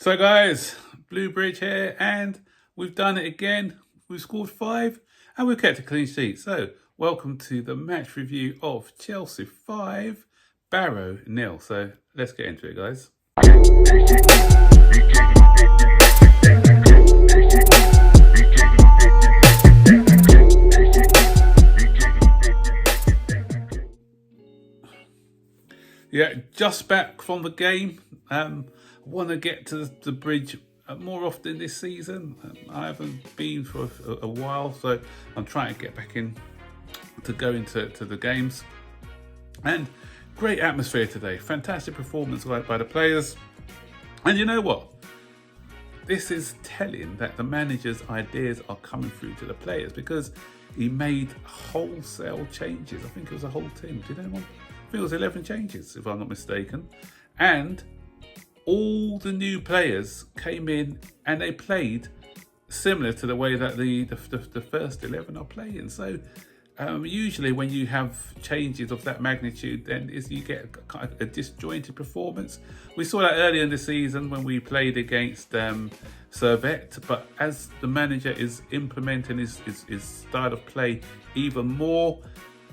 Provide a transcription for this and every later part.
So guys, Blue Bridge here, and we've done it again. We've scored 5 and we've kept a clean sheet. So welcome to the match review of Chelsea 5, Barrow 0. So let's get into it, guys. Yeah, just back from the game. Want to get to the bridge more often this season. I haven't been for a while, so I'm trying to get back in to go into the games. And great atmosphere today. Fantastic performance by the players. And you know what? This is telling that the manager's ideas are coming through to the players, because he made wholesale changes. I think it was a whole team. Did anyone? I think it was 11 changes, if I'm not mistaken. And all the new players came in and they played similar to the way that the first 11 are playing. So usually when you have changes of that magnitude, then you get a disjointed performance. We saw that earlier in the season when we played against Servette, but as the manager is implementing his style of play even more,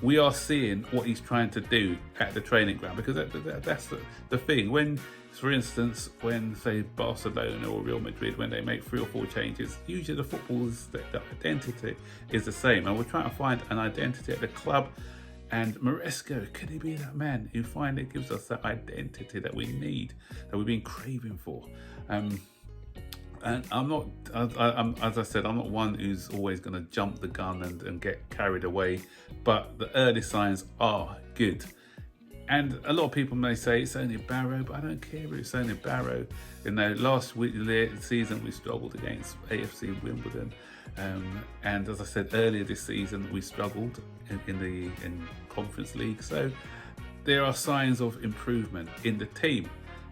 we are seeing what he's trying to do at the training ground, because that's the thing. When, for instance, when say Barcelona or Real Madrid, when they make 3 or 4 changes, usually the football's the identity is the same, and we're trying to find an identity at the club. And Maresco, could he be that man who finally gives us that identity that we need, that we've been craving for? And I'm not, as I said, I'm not one who's always going to jump the gun and get carried away, but the early signs are good. And a lot of people may say it's only Barrow, but I don't care if it's only Barrow. You know, last week season we struggled against AFC Wimbledon, and as I said earlier this season we struggled in Conference League. So there are signs of improvement in the team.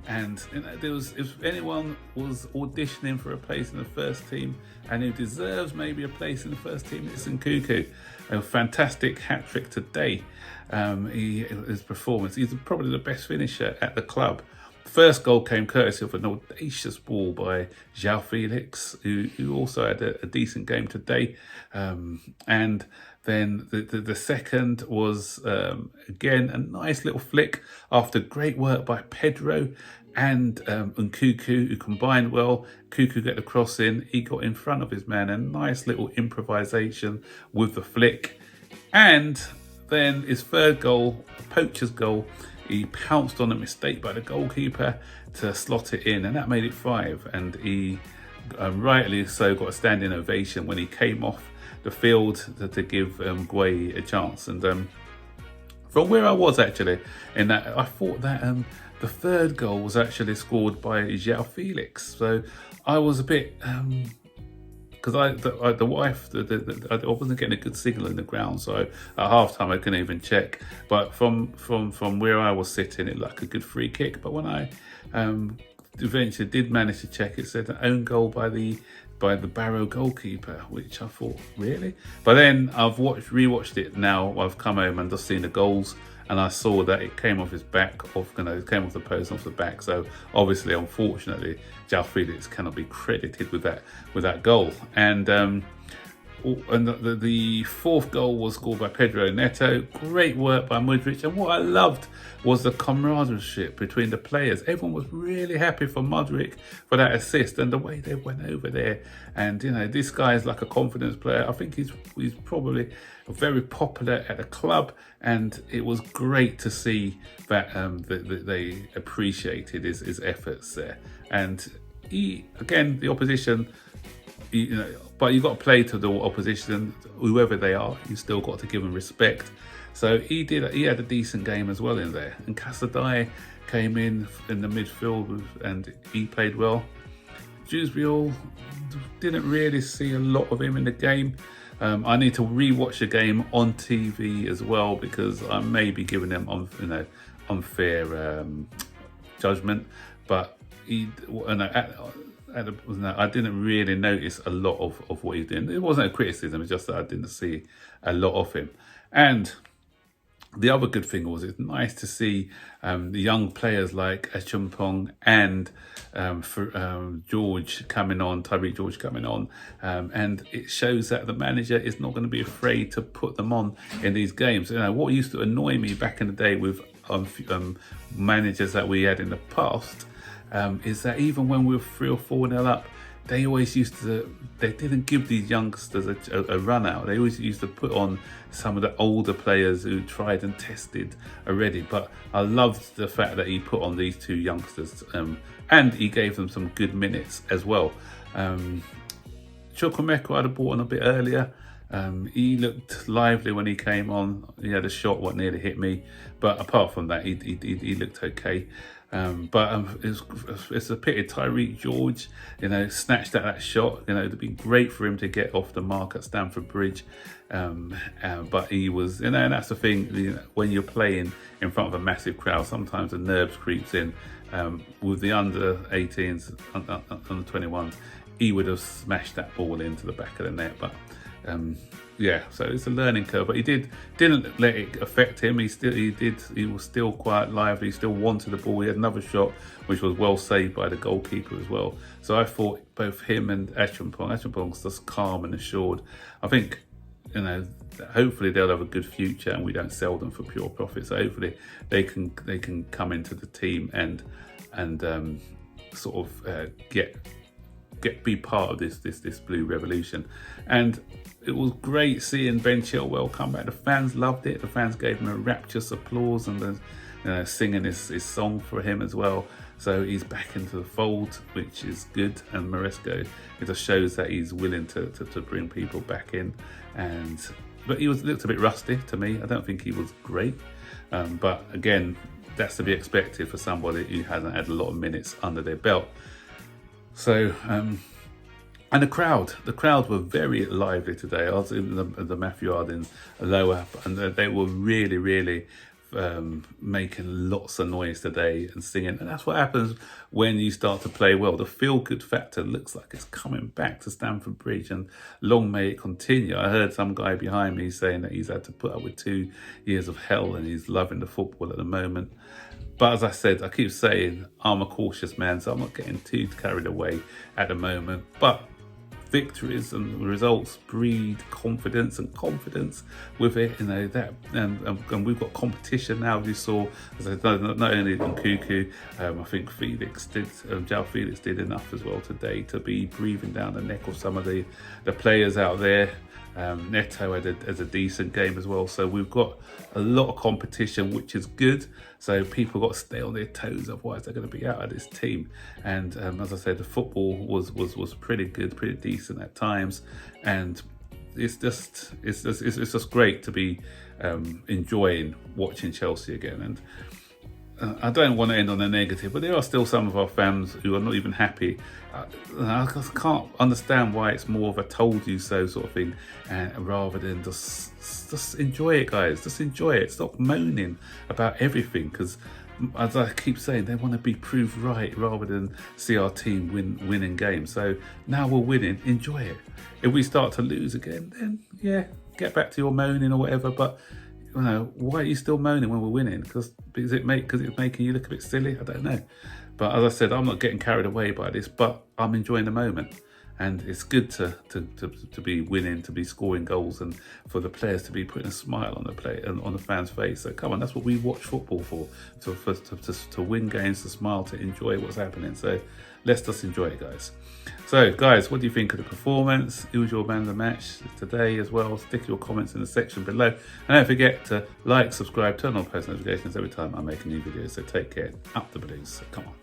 And you know, if anyone was auditioning for a place in the first team and who deserves maybe a place in the first team, it's Nkunku. A fantastic hat-trick today. His performance, he's probably the best finisher at the club. First goal came courtesy of an audacious ball by João Felix, who also had a decent game today. And then the second was, again, a nice little flick after great work by Pedro and Nkunku, who combined well. Nkunku got the cross in, he got in front of his man, a nice little improvisation with the flick. And then his third goal, a poacher's goal, he pounced on a mistake by the goalkeeper to slot it in, and that made it 5. And he rightly so got a standing ovation when he came off the field to give Guay a chance. And from where I was actually in that, I thought that the third goal was actually scored by João Felix. So I was a bit because the wife, I wasn't getting a good signal in the ground, so at half time I couldn't even check. But from where I was sitting, it looked like a good free kick. But when I eventually did manage to check, it said an own goal by the Barrow goalkeeper, which I thought, really? But then I've rewatched it now. I've come home and just seen the goals, and I saw that it came off his back, it came off the post and off the back. So obviously, unfortunately, João Felix cannot be credited with that goal. And the fourth goal was scored by Pedro Neto. Great work by Mudryk. And what I loved was the camaraderie between the players. Everyone was really happy for Mudryk for that assist and the way they went over there. And you know, this guy is like a confidence player. I think he's probably very popular at the club, and it was great to see that they appreciated his efforts there. And again, the opposition, you know, but you've got to play to the opposition, whoever they are. You still got to give them respect. So he had a decent game as well in there. And Casadei came in the midfield and he played well. Dewsbury, didn't really see a lot of him in the game. I need to re-watch the game on TV as well, because I may be giving them unfair judgment. But I didn't really notice a lot of what he's doing. It wasn't a criticism, it's just that I didn't see a lot of him. And the other good thing was it's nice to see the young players like Achumpong and George coming on, Tyreek George coming on, and it shows that the manager is not going to be afraid to put them on in these games. You know, what used to annoy me back in the day with managers that we had in the past is that even when we were 3 or 4-0 up, they always they didn't give these youngsters a run out. They always used to put on some of the older players who tried and tested already. But I loved the fact that he put on these 2 youngsters and he gave them some good minutes as well. Chukwuemeka I'd have brought on a bit earlier. He looked lively when he came on. He had a shot what nearly hit me, but apart from that, he looked okay. It's a pity Tyreek George, snatched at that shot. It'd be great for him to get off the mark at Stamford Bridge, but he was, and that's the thing. When you're playing in front of a massive crowd, sometimes the nerves creeps in. With the under 18s, under 21s, he would have smashed that ball into the back of the net, but. Yeah, so it's a learning curve, but he didn't let it affect him. He was still quite lively. He still wanted the ball. He had another shot which was well saved by the goalkeeper as well. So I thought both him and Achumpong's just calm and assured. I think hopefully they'll have a good future and we don't sell them for pure profit. So hopefully they can come into the team and sort of be part of this blue revolution. And it was great seeing Ben Chilwell come back. The fans loved it. The fans gave him a rapturous applause and singing his song for him as well. So he's back into the fold, which is good. And Maresco, it just shows that he's willing to bring people back in. But he looked a bit rusty to me. I don't think he was great. But again, that's to be expected for somebody who hasn't had a lot of minutes under their belt. So, and the crowd were very lively today. I was in the Matthew Harding lower, and they were really making lots of noise today and singing. And that's what happens when you start to play well. The feel-good factor looks like it's coming back to Stamford Bridge, and long may it continue. I heard some guy behind me saying that he's had to put up with 2 years of hell and he's loving the football at the moment. But as I said, I keep saying I'm a cautious man, so I'm not getting too carried away at the moment. But victories and results breed confidence with it. And we've got competition now. As you saw, as I said, not only Nkunku, I think João Felix did enough as well today to be breathing down the neck of some of the players out there. Neto had a decent game as well. So we've got a lot of competition, which is good. So people got to stay on their toes, otherwise they're going to be out of this team. And as I said, the football was pretty good, pretty decent at times. And it's just great to be enjoying watching Chelsea again. And I don't want to end on a negative, but there are still some of our fans who are not even happy. I just can't understand why it's more of a told you so sort of thing, rather than just enjoy it, guys. Just enjoy it. Stop moaning about everything, because as I keep saying, they want to be proved right rather than see our team winning games. So now we're winning, enjoy it. If we start to lose again, then yeah, get back to your moaning or whatever. But why are you still moaning when we're winning? Because it's making you look a bit silly? I don't know. But as I said, I'm not getting carried away by this, but I'm enjoying the moment. And it's good to be winning, to be scoring goals, and for the players to be putting a smile on the fans' face. So come on, that's what we watch football for to win games, to smile, to enjoy what's happening. So let's just enjoy it, guys. So guys, what do you think of the performance? Who was your man of the match today as well? Stick your comments in the section below. And don't forget to like, subscribe, turn on post notifications every time I make a new video. So take care. Up the Blues. So come on.